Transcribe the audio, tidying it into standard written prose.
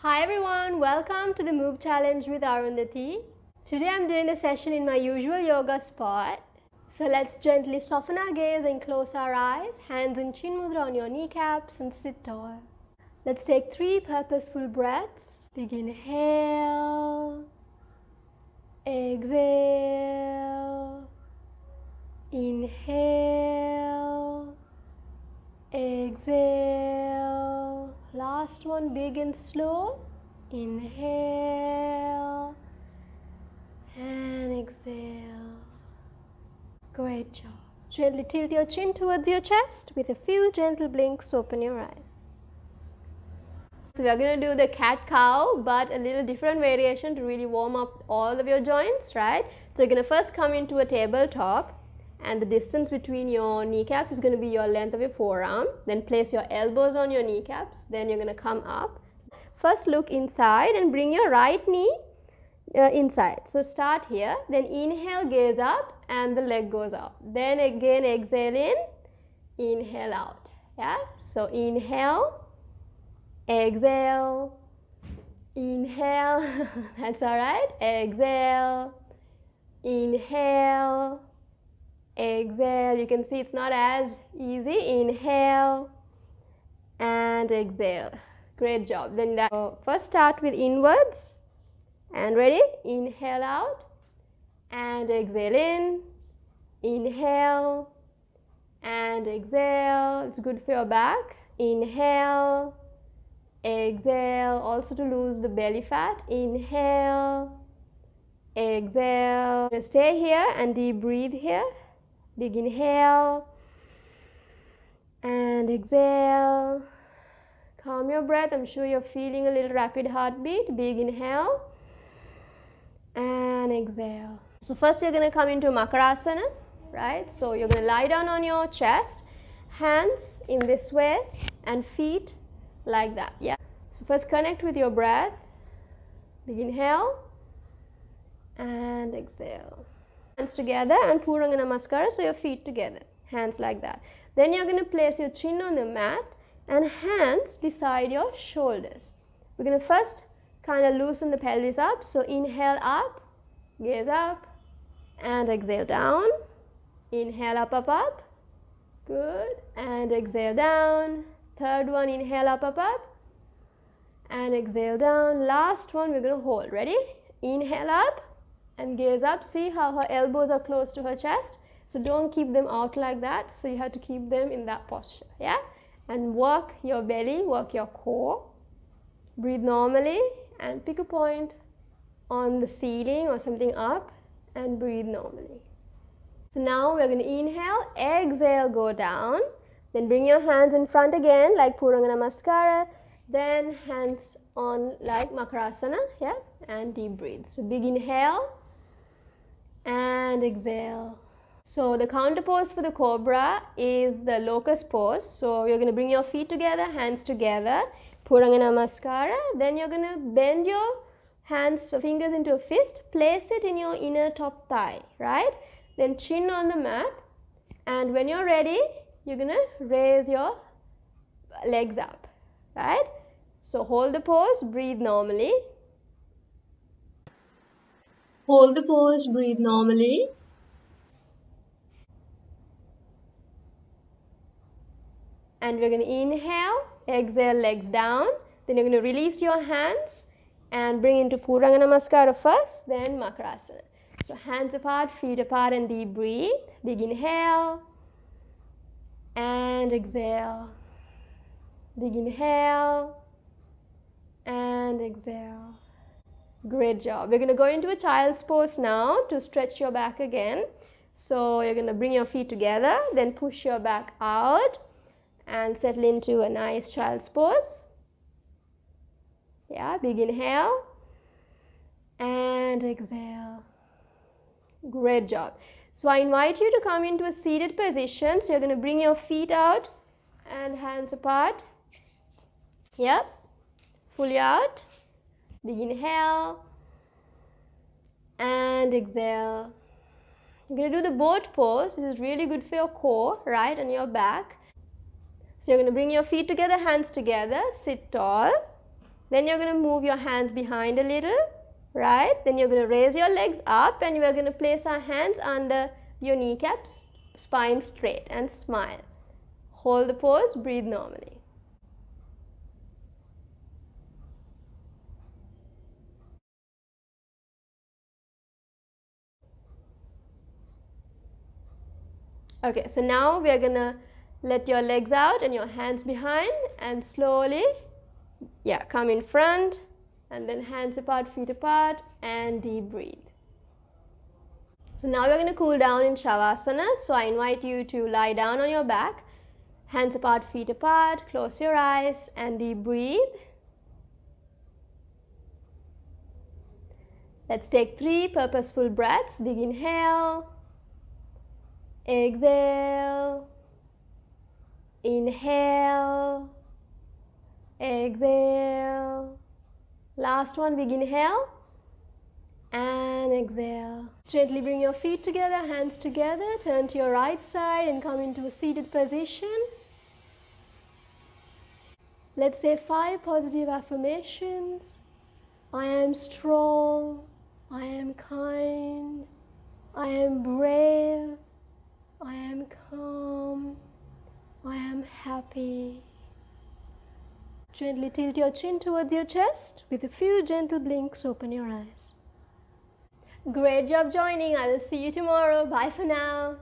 Hi everyone, welcome to the Move Challenge with Arundathi. Today I'm doing a session in my usual yoga spot. So let's gently soften our gaze and close our eyes, hands in chin mudra on your kneecaps and sit tall. Let's take 3 purposeful breaths. Big inhale, exhale, inhale, exhale. Last one, big and slow. Inhale and exhale. Great job. Gently tilt your chin towards your chest. With a few gentle blinks, open your eyes. So we are going to do the cat-cow, but a little different variation to really warm up all of your joints, right? So you're going to first come into a tabletop, and the distance between your kneecaps is going to be your length of your forearm. Then place your elbows on your kneecaps. Then you're going to come up. First look inside and bring your right knee inside. So start here, then inhale, gaze up, and the leg goes out. Then again exhale in, inhale out. Yeah, so inhale, exhale, inhale, that's all right, exhale, inhale, exhale. You can see it's not as easy. Inhale and exhale. Great job. Then first start with inwards and ready, inhale out and exhale in, inhale and exhale. It's good for your back. Inhale, exhale, also to lose the belly fat. Inhale, exhale. Stay here and deep breathe here. Big inhale and exhale. Calm your breath. I'm sure you're feeling a little rapid heartbeat. Big inhale and exhale. So first you're going to come into Makarasana, right? So you're going to lie down on your chest, hands in this way and feet like that. Yeah. So first connect with your breath. Big inhale and exhale. Hands together and Puranga Namaskara, so your feet together, hands like that. Then you're going to place your chin on the mat and hands beside your shoulders. We're going to first kind of loosen the pelvis up. So inhale up, gaze up and exhale down. Inhale up, up, up. Good. And exhale down. Third one, inhale up, up, up. And exhale down. Last one, we're going to hold. Ready? Inhale up and gaze up. See how her elbows are close to her chest. So don't keep them out like that. So you have to keep them in that posture. Yeah? And work your belly, work your core. Breathe normally and pick a point on the ceiling or something up and breathe normally. So now we're going to inhale, exhale, go down. Then bring your hands in front again like Puranga Namaskara. Then hands on like Makarasana, yeah, and deep breathe. So big inhale and exhale. So the counter pose for the cobra is the Locus Pose. So you're going to bring your feet together, hands together, Puranga Namaskara. Then you're going to bend your hands, fingers into a fist, place it in your inner top thigh, right? Then chin on the mat, and when you're ready, you're going to raise your legs up, right? So hold the pose, breathe normally. Hold the pose, breathe normally. And we're going to inhale, exhale, legs down. Then you're going to release your hands and bring into Puranga Namaskara first, then Makarasana. So hands apart, feet apart and deep breathe. Big inhale and exhale. Big inhale and exhale. Great job. We're going to go into a child's pose now to stretch your back again. So you're going to bring your feet together, then push your back out and settle into a nice child's pose. Yeah, big inhale and exhale. Great job. So I invite you to come into a seated position. So you're going to bring your feet out and hands apart. Yep, fully out. Big inhale and exhale. You're going to do the boat pose. This is really good for your core, right, and your back. So you're going to bring your feet together, hands together, sit tall. Then you're going to move your hands behind a little, right? Then you're going to raise your legs up and we're going to place our hands under your kneecaps, spine straight, and smile. Hold the pose, breathe normally. Okay, so now we're going to let your legs out and your hands behind and slowly, come in front and then hands apart, feet apart, and deep breathe. So now we're going to cool down in Shavasana. So I invite you to lie down on your back, hands apart, feet apart, close your eyes and deep breathe. Let's take 3 purposeful breaths. Big inhale, exhale, inhale, exhale. Last one, big inhale and exhale. Gently bring your feet together, hands together, turn to your right side and come into a seated position. Let's say 5 positive affirmations. I am strong, I am kind, I am brave, I am calm, I am happy. Gently tilt your chin towards your chest. With a few gentle blinks, open your eyes. Great job joining. I will see you tomorrow. Bye for now.